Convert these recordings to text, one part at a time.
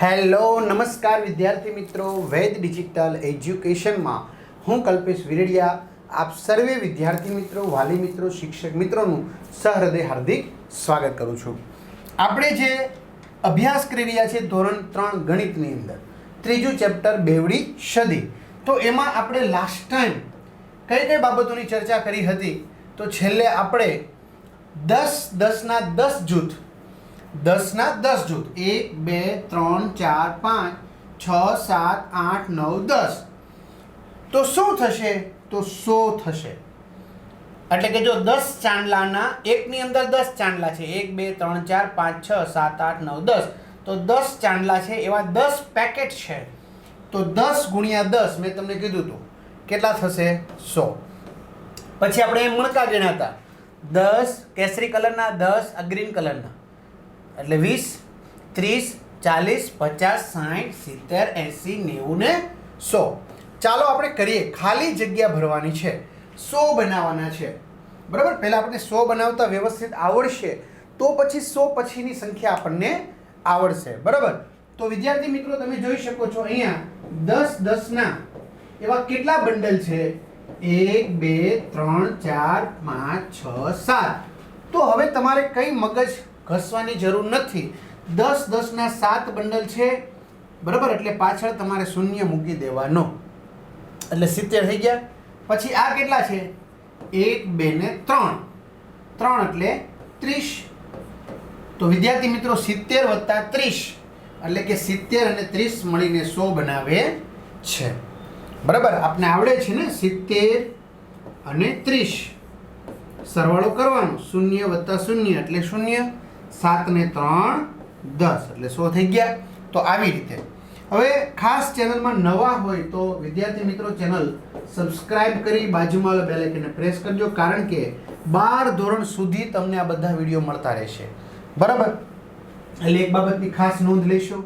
Hello નમસ્કાર વિદ્યાર્થી મિત્રો, વેદ ડિજિટલ એજ્યુકેશનમાં હું કલ્પેશ વિરડિયા આપ સર્વે વિદ્યાર્થી મિત્રો, વાલી મિત્રો, શિક્ષક મિત્રોનું સહૃદય હાર્દિક સ્વાગત કરું છું. આપણે જે અભ્યાસ કરી રહ્યા છીએ ધોરણ 3 ગણિતની અંદર ત્રીજું ચેપ્ટર બેવડી સદી, તો એમાં આપણે લાસ્ટ ટાઈમ કઈ કઈ બાબતોની ચર્ચા કરી હતી. તો છેલ્લે આપણે 10 ના 10 જૂથ 10 ના 10 જૂથ 1 2 3 4 5 6 7 8 9 10 તો શું થશે? તો 100 થશે. એટલે કે જો 10 ચાંદલાના એકની અંદર 10 ચાંદલા છે, 1 2 3 4 5 6 7 8 9 10, તો 10 ચાંદલા છે એવા 10 પેકેટ છે. તો 10 ગુણ્યા 10 મેં તમને કીધું હતું કેટલા થશે? 100. પછી આપણે એમ મણકા ગણ્યા હતા, 10 કેસરી કલરના, 10 ગ્રીન કલરના, એટલે 20 30 40 50 60 70 80 90 ને 100. ચાલો આપણે કરીએ. ખાલી જગ્યા ભરવાની છે, 100 બનાવવાના છે. બરાબર, પહેલાં આપણે 100 બનાવતા વ્યવસ્થિત આવડશે તો પછી 100 પછીની સંખ્યા આપણને આવડશે. બરાબર, તો વિદ્યાર્થી મિત્રો તમે જોઈ શકો છો અહીંયા 10 10 ના એવા કેટલા બંડલ છે? 1 2 3 4 5 6 7. તો હવે તમારે કઈ મગજ ઘસવાની જરૂર નથી. 10 10 ના 7 બંડલ છે. બરાબર, એટલે પાછળ તમારે શૂન્ય મૂકી દેવાનો, એટલે 70 થઈ ગયા. પછી આ કેટલા છે? 1 2 ને 3 3 એટલે 30. તો વિદ્યાર્થી મિત્રો 70 વત્તા 30 એટલે કે 70 અને 30 મળીને 100 બનાવે છે. બરાબર, આપને આવડે છે ને? 70 અને 30 સરવાળો કરવાનો, 0 વત્તા 0 એટલે 0, 7 ને 3 10 એટલે 100 થઈ ગયા. તો આવી રીતે હવે ખાસ ચેનલમાં નવા હોય તો વિદ્યાર્થી મિત્રો ચેનલ સબસ્ક્રાઇબ કરી બાજુમાં બેલ આઇકનને પ્રેસ કરજો, કારણ કે 12 ધોરણ સુધી તમને આ બધા વિડીયો મળતા રહેશે. બરાબર, એટલે એક બાબતની ખાસ નોંધ લેશો.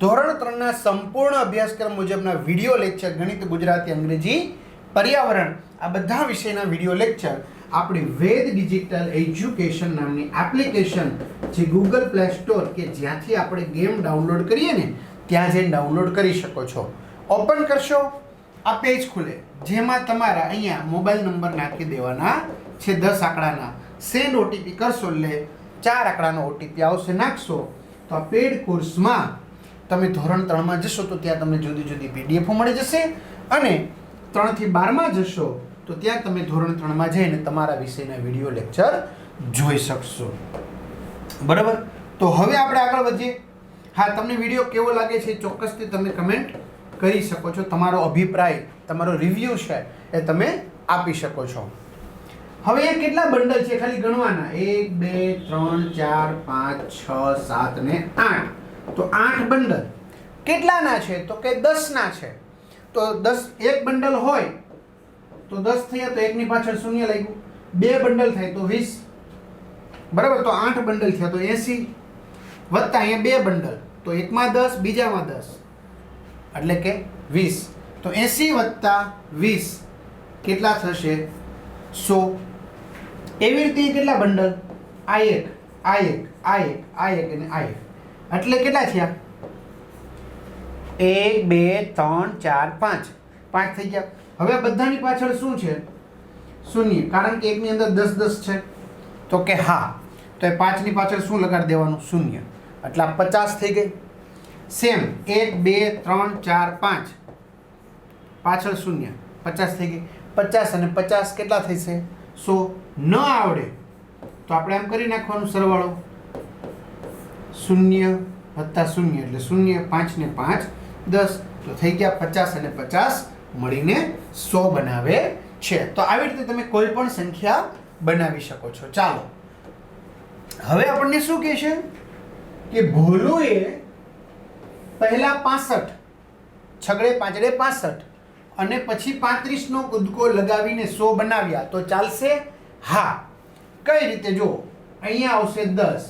ધોરણ 3 ના સંપૂર્ણ અભ્યાસક્રમ મુજબના વિડીયો લેક્ચર, ગણિત, ગુજરાતી, અંગ્રેજી, પર્યાવરણ, આ બધા વિષયના વિડીયો લેક્ચર આપણી વેદ ડિજિટલ એજ્યુકેશન નામની એપ્લિકેશન જે ગૂગલ પ્લે સ્ટોર કે જ્યાંથી આપણે ગેમ ડાઉનલોડ કરીએ ને ત્યાં જઈને ડાઉનલોડ કરી શકો છો. ઓપન કરશો, આ પેજ ખુલે જેમાં તમારા અહીંયા મોબાઈલ નંબર નાખી દેવાના છે 10 આંકડાના. સેન્ડ ઓટીપી કરશો એટલે 4 આંકડાનો ઓટીપી આવશે, નાખશો તો આ પેડ કોર્સમાં તમે ધોરણ 3માં જશો તો ત્યાં તમને જુદી જુદી પીડીએફો મળી જશે, અને 3 થી 12માં જશો તો ત્યાં તમે ધોરણ 3માં જઈને તમારા વિષયના વિડીયો લેક્ચર જોઈ શકશો. બરાબર, તો હવે આપણે આગળ વધીએ. હા, તમને વિડીયો કેવો લાગે છે ચોક્કસથી તમે કમેન્ટ કરી શકો છો. તમારો અભિપ્રાય, તમારો રિવ્યૂ છે એ તમે આપી શકો છો. હવે એ કેટલા બંડલ છે ખાલી ગણવાના, 1 2 3 4 5 6 7 ને 8. તો 8 બંડલ કેટલાના છે? તો કે 10 ના છે. તો 10 એક બંડલ હોય તો 10 થયા, તો એકની પાછળ શૂન્ય લાગ્યું. 2 બંડલ થાય તો 20. બરાબર, તો 8 બંડલ થયા તો 80, વત્તા અહીંયા 2 બંડલ તો એકમાં 10 બીજામાં 10 એટલે કે 20. તો 80 વત્તા 20 કેટલા થશે? 100. એવી રીતે કેટલા બંડલ? આ એક આ એક આ એક આ એક અને આ એક, એટલે કેટલા થયા? 1 2 3 4 5 5 થઈ ગયા. હવે બધાની પાછળ શું છે? શૂન્ય, કારણ કે એકની અંદર 10 10 છે. તો કે હા, તો એ 5 ની પાછળ શું લગાડી દેવાનું? શૂન્ય, એટલે 50 થઈ ગઈ. સેમ 1 2 3 4 5 પાછળ શૂન્ય, 50 થઈ ગઈ. 50 અને 50 કેટલા થશે? 100. ન આવડે તો આપણે આમ કરી નાખવાનું સરવાળો, 0 વત્તા 0 એટલે 0, 5 ને 5 10, તો થઈ ગયા 50 અને 50 મળીને 100 બનાવે છે. તો આવી રીતે તમે કોઈ પણ સંખ્યા બનાવી શકો છો. ચાલો હવે આપણને શું કહે છે કે ભોલુએ પહેલા 65 છગડે પાંચડે 65 અને પછી 35 નો કૂદકો લગાવીને 100 બનાવ્યા, તો ચાલશે? હા. કઈ રીતે? જો અહીંયા આવશે 10,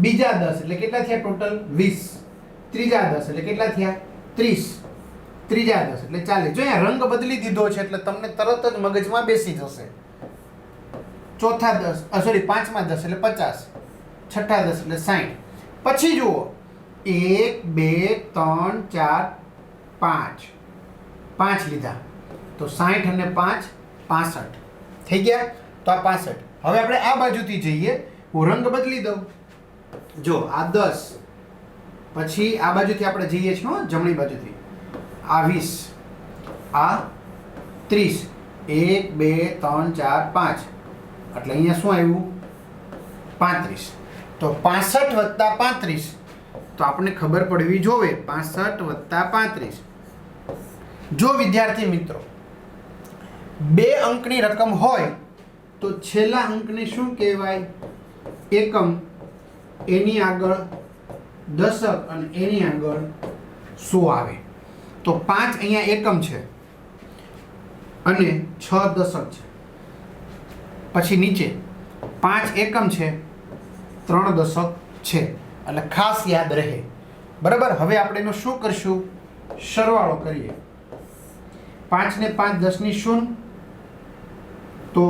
બીજા 10 એટલે કેટલા થયા ટોટલ? 20, ત્રીજા 10 એટલે કેટલા થયા? 30, ત્રીજા 10 એટલે 40. જો અહીંયા રંગ બદલી દીધો છે એટલે તમને તરત જ મગજમાં બેસી જશે. ચોથા 10 સોરી પાંચમા 10 એટલે 50, છઠ્ઠા 10 એટલે 60. પછી જુઓ 1 2 3 4 5 5 લીધા તો 60 અને 5 65 થઈ ગયા. તો આ 65. હવે આપણે આ બાજુથી જઈએ, હું રંગ બદલી દઉં. જો આ 10, પછી આ બાજુથી આપણે જઈએ છીએ જમણી બાજુથી, આ 20, આ 30, 1 2 3 4 5, એટલે અહીંયા શું આવ્યું 35. તો 65 વત્તા 35, તો આપણને ખબર પડવી જોવે 65 વત્તા 35. જો વિદ્યાર્થી મિત્રો 2 અંકની રકમ હોય તો છેલ્લા અંકને શું કહેવાય? એકમ, એની આગળ દશક અને એની આગળ 100 આવે. તો 5 અહીંયા એકમ છે અને 6 દશક છે. પછી નીચે 5 એકમ છે, 3 દશક છે, એટલે ખાસ યાદ રહે. બરાબર. હવે આપણે એનો શું કરશું? સરવાળો કરીએ. 5 ને 5 10 ની શૂન્ય, તો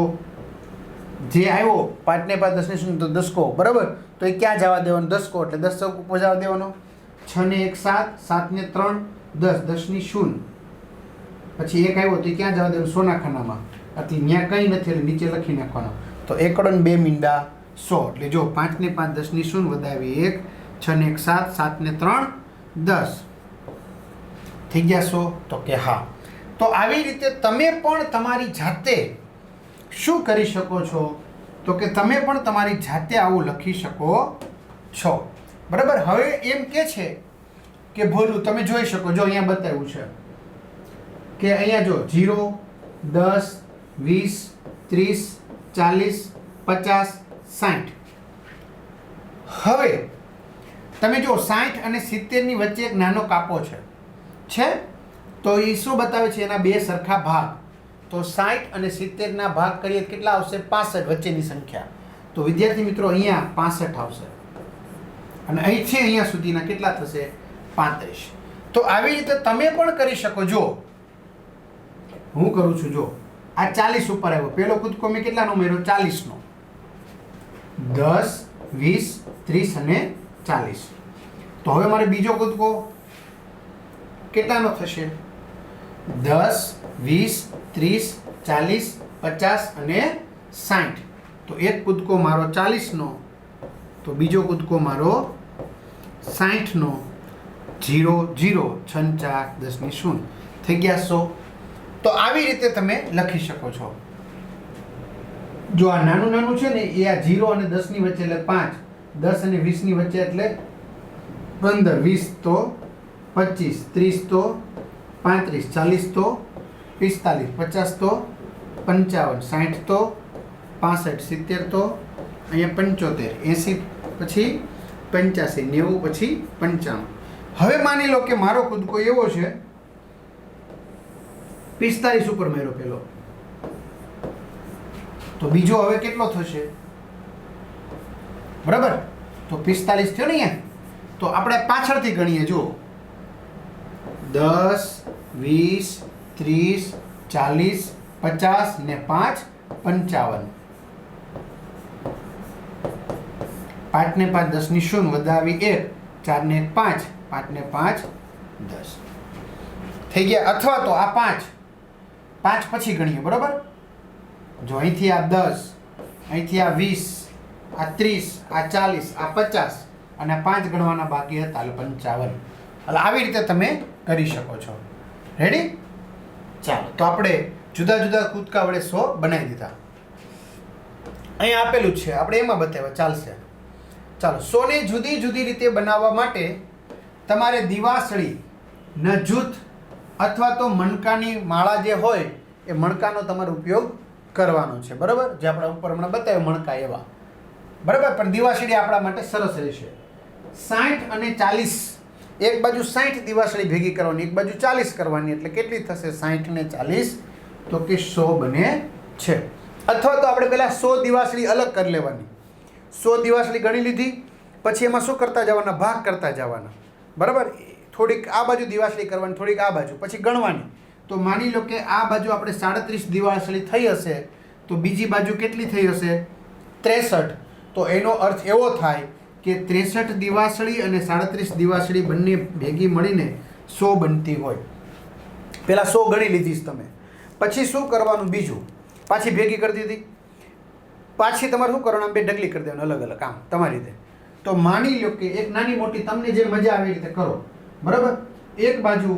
જે આવ્યો 5 ને 5 10 ની શૂન્ય, તો દસકો. બરાબર. તો એ ક્યાં જવા દેવાનો? દસકો, એટલે દસક ઉપર જવા દેવાનો. 6 ને 1 7, 7 ને 3 10, 10 ની શૂન્ય. પછી 1 આવ્યો તો એ ક્યાં જવા દેવાનો? સોના ખાનામાં. એટલે ત્યાં કંઈ નથી, એટલે નીચે લખી નાખવાનો. તો 1 અને 2 મીંડા 100. એટલે જો 5 ને 5 10 ની શૂન્ય વધાવી 1, 6 ને 1 7, 7 ને 3 10, થઈ ગયા 100. તો કે હા. તો આવી રીતે તમે પણ તમારી જાતે શું કરી શકો છો? તો કે તમે પણ તમારી જાતે આવું લખી શકો છો. બરાબર. હવે એમ કે છે કે ભોલું તમે જોઈ શકો. જો અહીંયા બતાવ્યું છે કે અહીંયા જો 0 10 20 30 40 50 60. હવે તમે જો 60 અને 70 ની વચ્ચે એક નાનો કાપો છે. તો એ શું બતાવે છે? એના 2 સરખા ભાગ. તો 60 અને 70 ના ભાગ કરીએ કેટલા આવશે? 65 વચ્ચેની સંખ્યા. તો વિદ્યાર્થી મિત્રો અહીંયા 65 આવશે અને અહીંથી અહીંયા સુધીના કેટલા થશે? 35. તો આવી રીતે તમે પણ કરી શકો. જો હું કરું છું, જો આ 40 ઉપર આવ્યો, પેલો કૂદકો મેં કેટલાનો ઉમેર્યો? 40 નો. 10 20 30 અને 40. તો હવે મારે બીજો કૂદકો કેટલાનો થશે? 10 20 30 40 50 અને 60. તો એક કૂદકો મારો 40 નો, તો બીજો કૂદકો મારો 60 નો. 0 0 6 4 10 ની શૂન્ય, થઈ ગયા 100. તો આવી રીતે તમે લખી શકો છો. જો આ નાનું નાનું છે ને એ આ 0 અને 10 ની વચ્ચે એટલે 5, 10 અને 20 ની વચ્ચે એટલે 15, 20 તો 25, 30 તો 35, 40 તો 45, 50 તો 55, 60 તો 65, 70 તો અહીંયા 75, 80 પછી 85, 90 પછી 95. હવે માની લો કે મારો કૂદકો એવો છે 45 ઉપર મેરો પેલો, તો બીજો હવે કેટલો થશે? બરાબર. તો 45 થયો ને અહીંયા. તો આપણે પાછળથી ગણીએ. જો 10 20 30 40 50 ને 5 55. 5 ને 5 10 ની શૂન્ય વધાવી 1, 4 ને 1 5, 5 ને 5 10, થઈ ગયા. અથવા તો આ 5 પછી ગણીએ. બરાબર. જો અહીંથી આ 10, અહીંથી આ 20, આ 30, આ 40, આ 50 અને 5 ગણવાના બાકી હતા એટલે 55. એટલે આવી રીતે તમે કરી શકો છો. રેડી? ચાલો, તો આપણે જુદા જુદા કૂદકા વડે 100 બનાવી દીધા. અહીં આપેલું જ છે, આપણે એમાં બતાવ્યા, ચાલશે. ચાલો, 100 ને જુદી જુદી રીતે બનાવવા માટે તમારે દિવાસળી, નજૂત અથવા તો મણકાની માળા જે હોય એ મણકાનો તમારે ઉપયોગ કરવાનો છે. બરાબર. જે આપણે ઉપર હમણાં બતાવ્યું મણકા એવા. બરાબર. પણ દિવાસળી આપણા માટે સરસ રહેશે. 60 અને 40, એક બાજુ 60 દિવાસળી ભેગી કરવાની, એક બાજુ 40 કરવાની, એટલે કેટલી થશે? 60 ને 40, તો કે 100 બને છે. અથવા તો આપણે પહેલાં 100 દિવાસળી અલગ કરી લેવાની. 100 દિવાસળી ગણી લીધી, પછી એમાં શું કરતા જવાના? ભાગ કરતા જવાના. બરાબર. થોડીક આ બાજુ દિવાસળી કરવાની, થોડીક આ બાજુ, પછી ગણવાની. તો માની લો કે આ બાજુ આપણે 37 દિવાસળી થઈ હશે, તો બીજી બાજુ કેટલી થઈ હશે? 63. તો એનો અર્થ એવો થાય કે 63 દિવાસળી અને 37 દિવાસળી બંને ભેગી મળીને 100 બનતી હોય. પહેલાં 100 ગણી લીધીશ તમે, પછી શું કરવાનું બીજું, પાછી ભેગી કરી દીધી, પાછી તમારે શું કરવાનું, બે ઢગલી કરી દેવાનું અલગ અલગ, કામ તમારી રીતે. તો માની લો કે એક નાની મોટી તમને જે મજા આવે એ રીતે કરો, બરાબર. એક બાજુ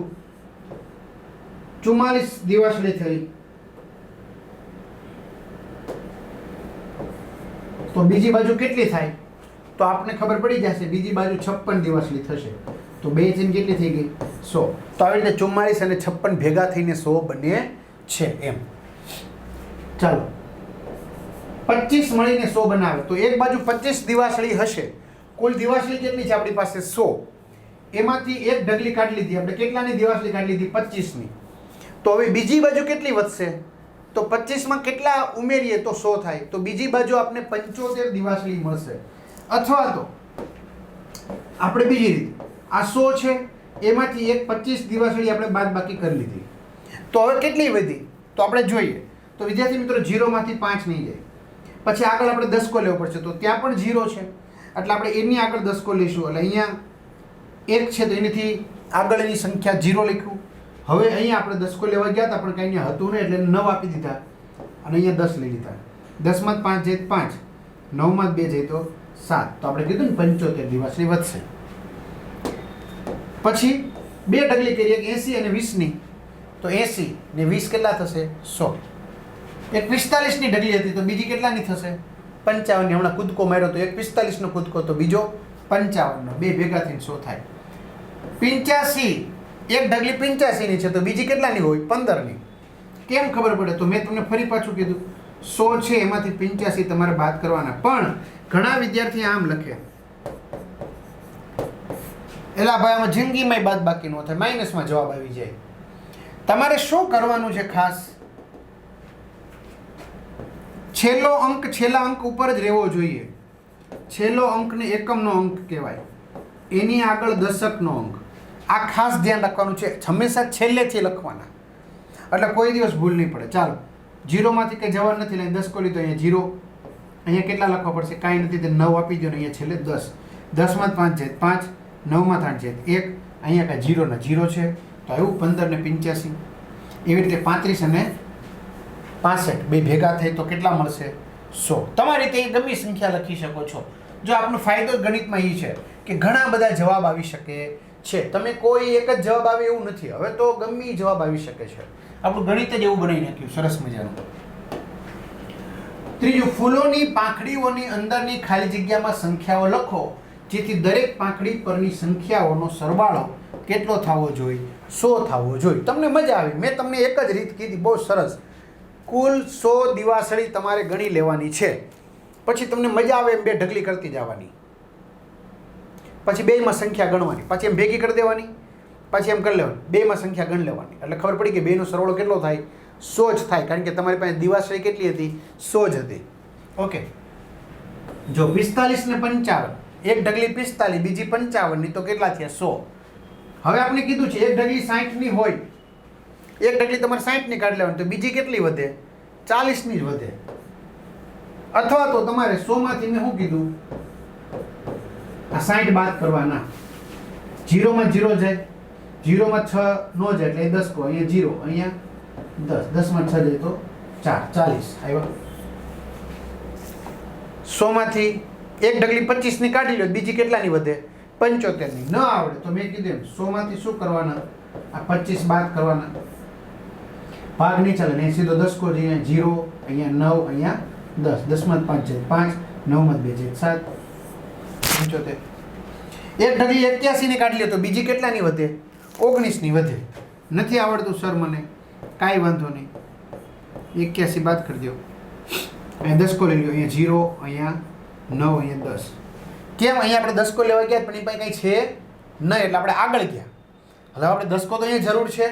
44 દિવાસળી થઈ, તો બીજી બાજુ કેટલી થાય, તો આપણને ખબર પડી જશે, બીજી બાજુ 56 દિવાસળી થશે. તો બે ચીન કેટલી થઈ ગઈ, 100. તો આવી રીતે 44 અને 56 ભેગા થઈને 100 બને છે એમ. ચાલો 25 મળીને 100 બનાવે, તો એક બાજુ 25 દિવાસળી હશે. કુલ દિવાસળી કેટલી છે આપણી પાસે, 100. એમાંથી એક ઢગલી કાઢી લીધી આપણે, કેટલાની દિવાસળી કાઢી લીધી, 25ની. તો હવે બીજી બાજુ કેટલી વધશે, તો 25માં કેટલા ઉમેરીએ તો 100 થાય, તો બીજી બાજુ આપણે 75 દિવાસળી મળશે. અથવા તો આપણે બીજી રીતે, આ 100 છે, એમાંથી એક 25 દિવાસળી આપણે બાદબાકી કરી લીધી, તો હવે કેટલી વધી, તો આપણે જોઈએ. તો વિદ્યાર્થી મિત્રો 0 માંથી 5 નહીં જાય, પછી આગળ આપણે દસકો લેવો પડશે, તો ત્યાં પણ 0 છે, એટલે આપણે એની આગળ દસકો લઈશું, એટલે અહીંયા 1 છે તો એનાથી આગળની સંખ્યા 0 લખ્યું. હવે અહીંયા આપણે દસકો લેવા ગયા હતા પણ કંઈ અહીંયા હતું નહીં, એટલે 9 આપી દીધા અને અહીંયા 10 લઈ લીધા. 10 માં 5 જાય 5, 9 માં 2 જાય તો 7. તો આપણે કીધું ને 75 દિવાસળી વધશે. પછી બે ઢગલી કરીએ, 80 અને 20ની, તો 80 ને 20 કેટલા થશે, 100. એક 45ની ઢગલી હતી, તો બીજી કેટલાની થશે, 55ની. હમણાં કૂદકો માર્યો તો એક 45નો કૂદકો, તો બીજો 55નો, બે ભેગા થઈને 100 થાય. 85, એક ઢગલી 85ની છે, તો બીજી કેટલાની હોય, 15ની. કેમ ખબર પડે, તો મેં તમને ફરી પાછું કીધું, 100 છે એમાંથી 85 તમારે બાદ કરવાના. પણ ઘણા વિદ્યાર્થી આમ લખે, એલા ભાઈ આમાં જિંદગીમાં બાદ બાકી ન થાય, માઇનસમાં જવાબ આવી જાય. તમારે શું કરવાનું છે ખાસ, છેલ્લો અંક છેલ્લા અંક ઉપર જ રહેવો જોઈએ. છેલ્લો અંકને એકમનો અંક કહેવાય, એની આગળ દશકનો અંક. આ ખાસ ધ્યાન રાખવાનું છે, હંમેશા છેલ્લેથી લખવાના, એટલે કોઈ દિવસ ભૂલ નહીં પડે. ચાલો 0 માંથી કંઈ જવાબ નથી, એટલે 10 લીધો, અહીંયા 0, અહીંયા કેટલા લખવા પડશે, કાંઈ નથી, તે 9 આપી દો ને અહીંયા છેલ્લે 10. 10 માં 5 જાય 5, 9 માં 3 જાય 1, અહીંયા કાંઈ 0 ને 0 છે, તો આવ્યું 15 ને 85. એવી રીતે 35 અને 65 બે ભેગા થાય તો કેટલા મળશે, 100. તમારી રીતે ગમે સંખ્યા લખી શકો છો. જો આપણો ફાયદો ગણિતમાં એ છે કે ઘણા બધા જવાબ આવી શકે છે, તમે કોઈ એક જ જવાબ આવે એવું નથી. હવે તો ગમે જવાબ આવી શકે છે. આપણું ગણિત જ એવું બનાવી નાખ્યું સરસ મજાનું. ત્રીજું, ફૂલોની પાંખડીઓની અંદરની ખાલી જગ્યામાં સંખ્યાઓ લખો, જેથી દરેક પાંખડી પરની સંખ્યાઓનો સરવાળો કેટલો થવો જોઈએ, 100 થવો જોઈએ. તમને મજા આવી, મેં તમને એક જ રીત કીધી, બહુ સરસ. કુલ 100 દિવાસળી તમારે ગણી લેવાની છે, પછી તમને મજા આવે એમ બે ઢગલી કરતી જવાની, પછી બેમાં સંખ્યા ગણવાની, પછી એમ ભેગી કરી દેવાની, પછી એમ કરી લેવાની, બેમાં સંખ્યા ગણ લેવાની, એટલે ખબર પડી કે બેનો સરવાળો કેટલો થાય, 100 જ થાય. કારણ કે તમારી પાસે દિવાસળી કેટલી હતી, 100 જ હતી. ઓકે, જો 45 ને 55, એક ઢગલી 45, બીજી 55ની, તો કેટલા થયા, 100. હવે આપણે કીધું છે એક ઢગલી 60ની હોય, એક ઢગલી તમારે 60ની કાઢી લેવાની, તો બીજી કેટલી વધે, 40ની જ વધે. અથવા તો તમારે 100 માંથી મેં શું કીધું, આ 60 બાદ કરવાના. 0 માં 0 જાય, 0 માં 6 નો જાય, એટલે 10 કો, અહીંયા 0, અહીંયા 10, 10 માં 6 જાય તો 4, 40 આવ્યા. 100 માંથી એક ઢગલી 25ની કાઢી લો, બીજી કેટલાની વધે, 75ની. ન આવડે તો મેં કીધું 100 માંથી શું કરવાના, આ 25 બાદ કરવાના, ભાગ નહીં ચાલે, નહીં સીધો 10 કો જઈએ, 0, અહીંયા 9, અહીંયા 10, 10 માં 5 જાય 5, 9 માં 2 જાય 7, 75. એક ઢગલી 81ની કાઢી લે તો બીજી કેટલાની વધે, 19ની વધે. નથી આવડતું સર મને, કાંઈ વાંધો નહીં, 81 બાદ કરી દો, અહીંયા 10 કો લઈ લો, અહીંયા 0, અહીંયા 9, અહીંયા 10. કેમ, અહીંયા આપણે 10 કો લેવા ગયા પણ એ પાસે કંઈ છે નહીં, એટલે આપણે આગળ ગયા. હવે આપણે 10 કો તો અહીંયા જરૂર છે,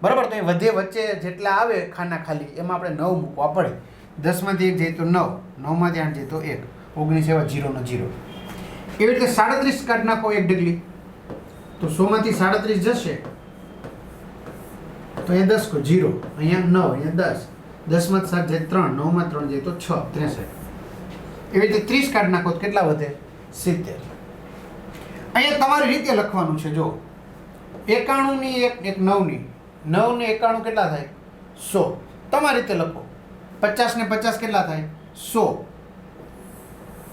બરાબર. તો એ વધે વચ્ચે જેટલા આવે ખાના ખાલી, એમાં આપણે 9 મૂકવા પડે. 10 માંથી 1 જાય તો 9, 9 માંથી 8 જાય તો 1, 19 એવા 0 નો 0. એવી રીતે 37 કાઢી નાખો એક ઢગલી, તો 100 માંથી 37 જશે, તો અહીંયા 10 કો 0, અહીંયા 9, અહીંયા 10, 10 માં 7 જાય 3, 9 માં 3 જાય તો 6, 63. એવી રીતે 30 કાઢી નાખો તો કેટલા વધે, 70. અહીંયા તમારી રીતે લખવાનું છે. જો 91 ની એક 9 ની 9 ને 91 કેટલા થાય? 100. તમારી રીતે લખો. 50 ને 50 કેટલા થાય? 100.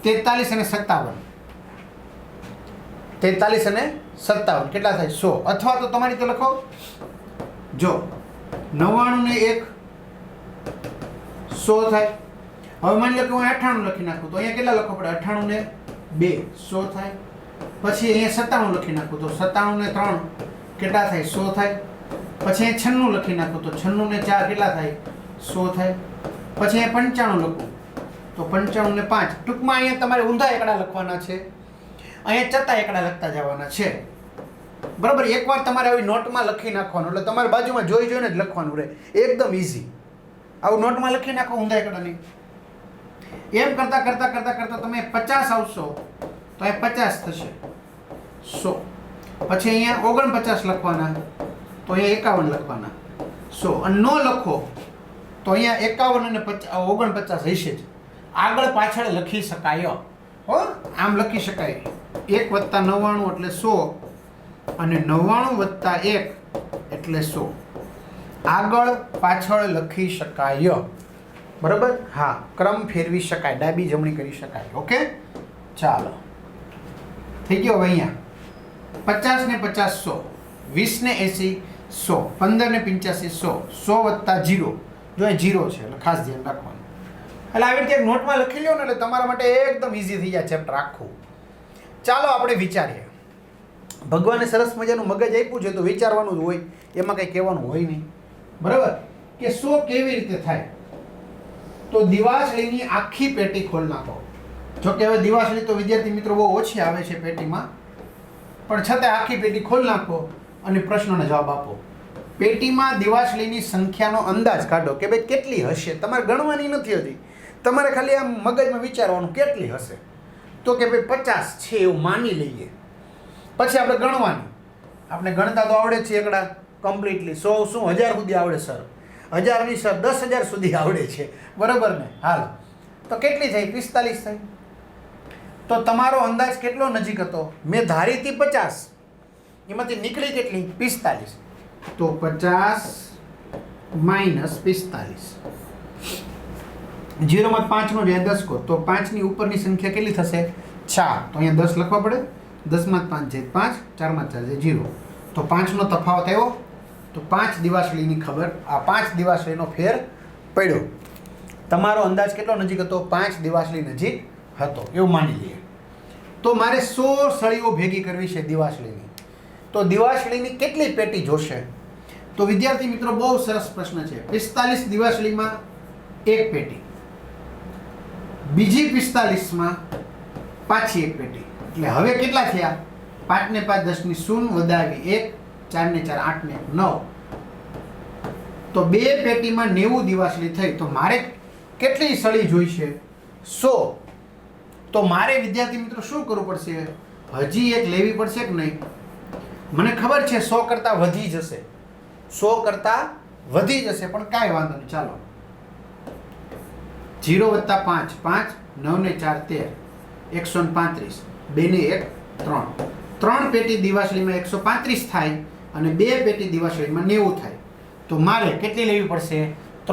43 અને 57. 43 અને 57 કેટલા થાય? 100. અથવા તો તમારી રીતે લખો. જો 99 ને 1 100 થાય. હવે માની લો કે હું 98 લખી નાખું તો અહીંયા કેટલા લખવો પડે? 98 ને 2 100 થાય. પછી અહીંયા 97 લખી નાખું તો 97 ને 3 કેટલા થાય? 100 થાય. પછી અહીંયા 96 લખી નાખું તો 96 ને 4 કેટલા થાય? 100 થાય. પછી અહીંયા 95 લખું તો 95 ને 5. ટૂંકમાં અહીંયા તમારે ઊંધા એકડા લખવાના છે, અહીંયા ચત્તા એકડા લખતા જવાના છે. બરાબર. એકવાર તમારે આવી નોટમાં લખી નાખવાનું, એટલે તમારી બાજુમાં જોઈ જોઈને જ લખવાનું રહે. એકદમ ઇઝી. આવું નોટમાં લખી નાખો ઊંધા એકડાની. એમ કરતા કરતા કરતા કરતા તમે 50 આવશો તો એ 50 થશે. 100. પછી અહીંયા 49 લખવાના તો અહીંયા 51 લખવાના. 100. અને નો લખો તો અહીંયા 51 અને 49 હશે જ. આગળ પાછળ લખી શકાય. હો, આમ લખી શકાય. 1 + 99 એટલે 100 અને 99 + 1 એટલે 100. આગળ પાછળ લખી શકાય. બરાબર. હા, ક્રમ ફેરવી શકાય, ડાબી જમણી કરી શકાય. ઓકે, ચાલો થઈ ગયો. હવે અહીંયા 50 ને 50 100, 20 ને 80 100, 15 ને 85 100, 100 + 0. જો એ 0 છે એટલે ખાસ ધ્યાન રાખવાનું. એટલે આવી રીતે નોટમાં લખી લો ને એટલે તમારા માટે એકદમ ઇઝી થઈ જાય ચેપ્ટર આખું. ચાલો આપણે વિચારીએ. ભગવાને સરસ મજાનું મગજ આપ્યું છે તો વિચારવાનું જ હોય, એમાં કંઈ કહેવાનું હોય નહીં. બરાબર. કે 100 કેવી રીતે થાય? તો દિવાસળીની આખી પેટી ખોલ નાખો. જો કે હવે દિવાસળી તો વિદ્યાર્થી મિત્રો બહુ ઓછી આવે છે પેટીમાં, પણ છતાં આખી પેટી ખોલ નાખો અને પ્રશ્નોના જવાબ આપો. પેટીમાં દિવાસળીની સંખ્યાનો અંદાજ કાઢો કે ભાઈ કેટલી હશે. તમારે ગણવાની નથી હતી, તમારે ખાલી આમ મગજમાં વિચારવાનું કેટલી હશે. તો કે ભાઈ 50 છે એવું માની લઈએ. પછી આપણે ગણવાની. આપણે ગણતા તો આવડે છે એકડા કમ્પ્લીટલી. 100 શું 1000 સુધી આવડે સર? 1000 ની સર 10,000 સુધી આવડે છે. બરાબર ને? હાલ તો કેટલી થઈ? 45 થઈ. તો તમારો અંદાજ કેટલો નજીક હતો? મેં ધારી હતી 50, એમાંથી નીકળી કેટલી? 45. તો 50 - 45. 0 માં 5 નો જાય 10 કો, તો 5 ની ઉપરની સંખ્યા કેટલી થશે? 4. તો અહીંયા 10 લખવા પડે. 10 માં 5 જાય 5, 4 માં 4 જાય 0. તો 5 નો તફાવત આવ્યો. તો 5 દિવાસળીની ખબર, આ 5 દિવાસળીનો ફેર પડ્યો. તમારો અંદાજ કેટલો નજીક હતો? 5 દિવાસળી નજીક હતો એવું માની લઈએ. તો મારે 100 સળીઓ ભેગી કરવી છે દિવાસળીની. તો દિવાસળીની કેટલી પેટી જોશે? તો વિદ્યાર્થી મિત્રો બહુ સરસ પ્રશ્ન છે. 45 દિવાસળીમાં એક પેટી, બીજી 45 માં પાછી એક પેટી. એટલે હવે કેટલા થયા? 5 ને 5 10 ની 0 વધાવી 1, 4 ને 4 8 ને 9. તો બે પેટીમાં 90 દિવાસળી થઈ. તો મારે કેટલી સળી જોઈશે? 100. તો મારે વિદ્યાર્થી મિત્રો શું કરવું પડશે? હજી એક લેવી પડશે કે નહીં? મને ખબર છે 100 કરતાં વધી જશે, 100 કરતાં વધી જશે, પણ કાંઈ વાંધો નહીં. ચાલો 0 + 5 5, 9 ને 4 13, 135, 2 ને 1 3. 3 પેટી દિવાસળીમાં 135 થાય અને 2 પેટી દિવાસળીમાં 90 થાય. તો મારે કેટલી લેવી પડશે?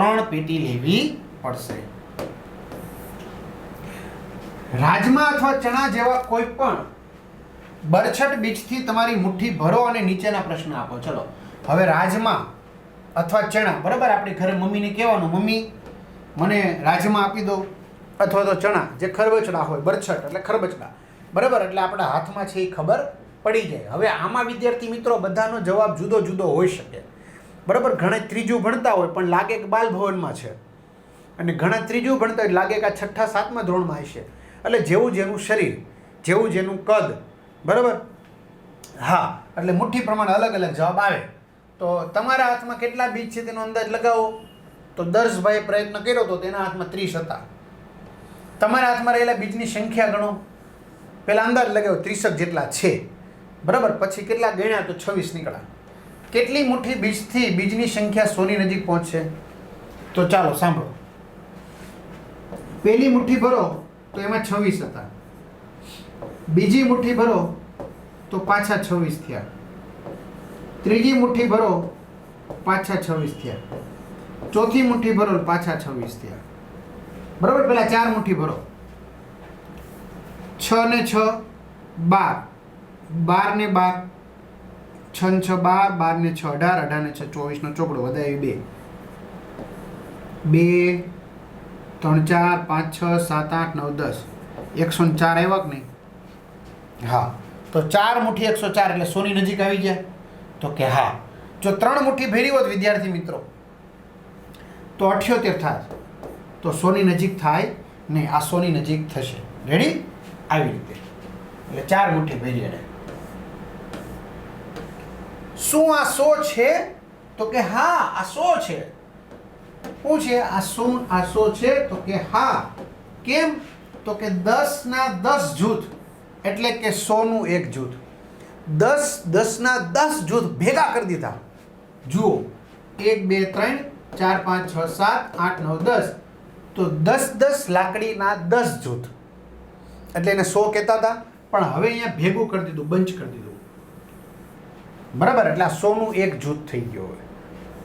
3 પેટી લેવી પડશે. રાજમા અથવા ચણા જેવા કોઈ પણ બરછટ બીજથી તમારી મુઠ્ઠી ભરો અને નીચેના પ્રશ્ન આપો. ચલો હવે રાજમા અથવા ચણા, બરાબર, આપણે ઘરે મમ્મીને કહેવાનું, મમ્મી મને રાજમા આપી દો, અથવા તો ચણા જે ખરબચડા હોય, બરછટ એટલે ખરબચડા, બરાબર, એટલે આપણા હાથમાં છે એ ખબર પડી જાય. હવે આમાં વિદ્યાર્થી મિત્રો બધાનો જવાબ જુદો જુદો હોઈ શકે. બરાબર. ઘણા ત્રીજું ભણતા હોય પણ લાગે કે બાલ ભવનમાં છે, અને ઘણા ત્રીજું ભણતા હોય લાગે કે આ 6ઠા 7મા ધોરણમાં હશે. એટલે જેવું જેનું શરીર, જેવું જેનું કદ, બરાબર. હા, એટલે મુઠ્ઠી પ્રમાણે અલગ અલગ જવાબ આવે. તો તમારા હાથમાં કેટલા બીજ છે તેનો અંદાજ લગાવો. તો દર્શભાઈએ પ્રયત્ન કર્યો તો તેના હાથમાં 30 હતા. તમારા હાથમાં રહેલા બીજની સંખ્યા ગણો. પહેલાં અંદાજ લગાવ્યો 30 જેટલા છે, બરાબર. પછી કેટલા ગણ્યા? તો 26 નીકળ્યા. કેટલી મુઠ્ઠી બીજથી બીજની સંખ્યા 100 ની નજીક પહોંચશે? તો ચાલો સાંભળો. પહેલી મુઠ્ઠી ભરો તો એમાં 26 હતા. બીજી મુઠ્ઠી ભરો તો પાછા 26 થયા, ત્રીજી મુઠ્ઠી ભરો પાછા 26 થયા, ચોથી મુઠ્ઠી ભરો પાછા 26 થયા, બરાબર. પેલા 4 મુઠ્ઠી ભરો, 6 ને 6 12, 12 ને 12, 6 ને 6 12, 12 ને 6 18, 18 ને 6 24 નો ચોપડો વધારે 2, 3 4 5 6 7 8 9 10, 104 આવ્યા કે નહીં? હા, તો 4 મુઠ્ઠી 104 એટલે 100 ની નજીક આવી ગયા. તો કે હા. જો 3 મુઠ્ઠી ભેરી હોત વિદ્યાર્થી મિત્રો તો 78 થાય, તો 100 ની નજીક થાય નહીં, આ 100 ની નજીક થશે. રેડી? આવી રીતે એટલે 4 મુઠ્ઠી ભેરી. એને શું આ 100 છે? તો કે હા આ 100 છે. શું છે આ? શું આ 100 છે? તો કે હા. કેમ? તો કે 10 ના 10 જૂથ એટલે કે 100 નું એક જૂથ. 10 ના 10 જૂથ ભેગા કરી દીધા. જુઓ 1 2 3 4 5 6 7 8 9 10, તો 10 લાકડીના 10 જૂથ એટલે એને 100 કહેતા હતા, પણ હવે અહીંયા ભેગું કરી દીધું, બંચ કરી દીધું, બરાબર. એટલે આ 100 નું એક જૂથ થઈ ગયો.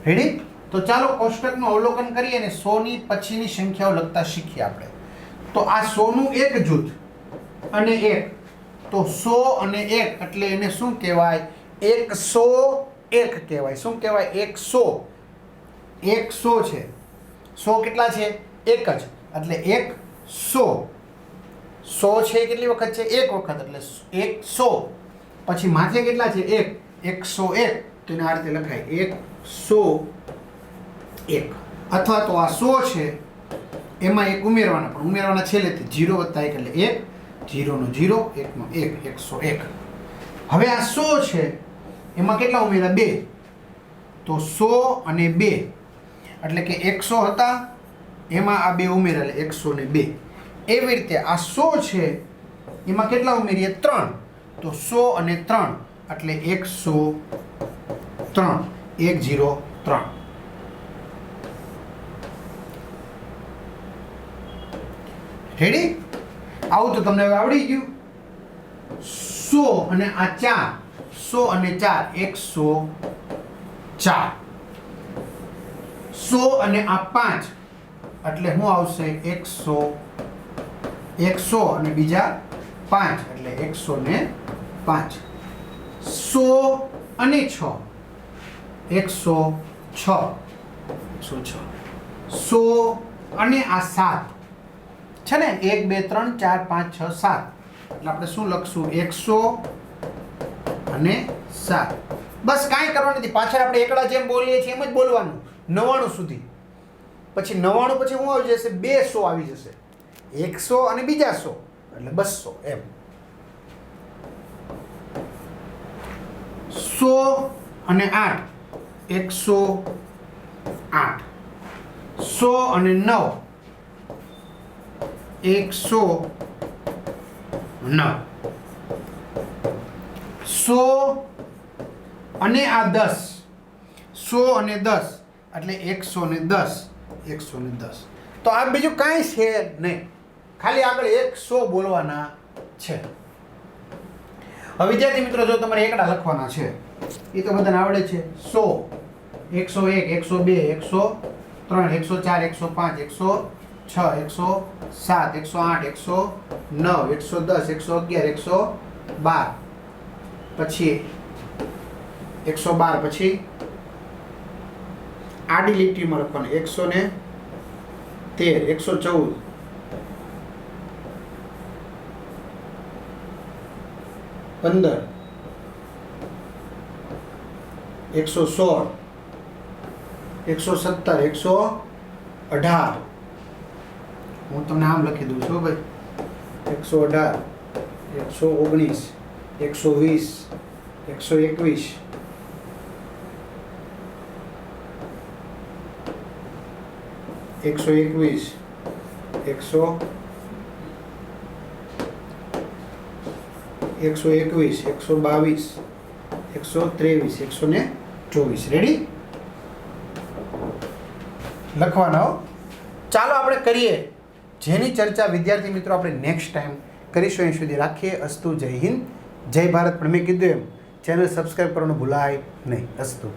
રેડી? તો ચાલો કોષ્ટકનું અવલોકન કરીએ અને 100 ની પછીની સંખ્યાઓ લખતા શીખીએ આપણે. તો આ 100 નું એક જૂથ અને 1, તો 100 અને 1 એટલે એને શું કહેવાય? 101 કહેવાય. શું કહેવાય? 100. 100 છે. 100 કેટલા છે? એક જ, એટલે 100. 100 છે કેટલી વખત છે? એક વખત, એટલે 100. પછી માથે કેટલા છે? 1. 101, તો એને આ રીતે લખાય 101. અથવા તો આ 100 છે એમાં એક ઉમેરવાના, પણ ઉમેરવાના છેલ્લેથી 0 વત્તા 1 એટલે 1, 0 નો 0, 1 નો 1, 101. હવે આ 100 છે એમાં કેટલા ઉમેર્યા? 2. તો 100 અને 2 એટલે કે 100 હતા એમાં આ 2 ઉમેર્યા એટલે 102. એવી રીતે આ 100 છે એમાં કેટલા ઉમેરીએ? 3. તો 100 અને 3 એટલે 103, 103. રેડી? આવું તો તમને હવે આવડી ગયું. 100 અને આ 4, 100 અને 4 104. 100 અને આ 5 એટલે શું આવશે? 100 અને બીજા 5 એટલે 105. 100 અને 6 106. 100 અને આ 7 છે ને, 1 2 3 4 5 6 7 એટલે આપણે શું લખશું? 100 અને 7. બસ કાંઈ કરવાનું નથી. પાછળ આપણે એકડા જેમ બોલીએ છીએ એમ જ બોલવાનું 99 સુધી. પછી 99 પછી શું આવી જશે? 200 આવી જશે. 100 અને બીજા 100 એટલે 200 એમ. 100 અને 8 108. 100 અને 9 109. 100 અને આ 10, 100 અને 10 એટલે 110, 110. તો આ બીજું કાંઈ છે નહીં, ખાલી આગળ 100 બોલવાના છે. હવે વિદ્યાર્થી મિત્રો, જો તમારે એકડા લખવાના છે એ તો બધાને આવડે છે. 100, 101, 102, 103, 104, 105, 106, 107, 108, 109, 110, 111, 112. પછી 112 પછી આડી લીટીમાં લખવાનું 113, 114, 15, 116, 117, 118. હું તમને આમ લખી દઉં છું ભાઈ. 118, 119, 120, 121, 121, 122, 123, 124. રેડી? લખવાના. ચાલો આપણે કરીએ જેની ચર્ચા વિદ્યાર્થી મિત્રો આપણે નેક્સ્ટ ટાઈમ કરીશું. અહીં સુધી રાખીએ. અસ્તુ. જય હિન્દ, જય ભારત. પણ મેં કીધું એમ ચેનલ સબસ્ક્રાઈબ કરવાનું ભૂલાય નહીં. અસ્તુ.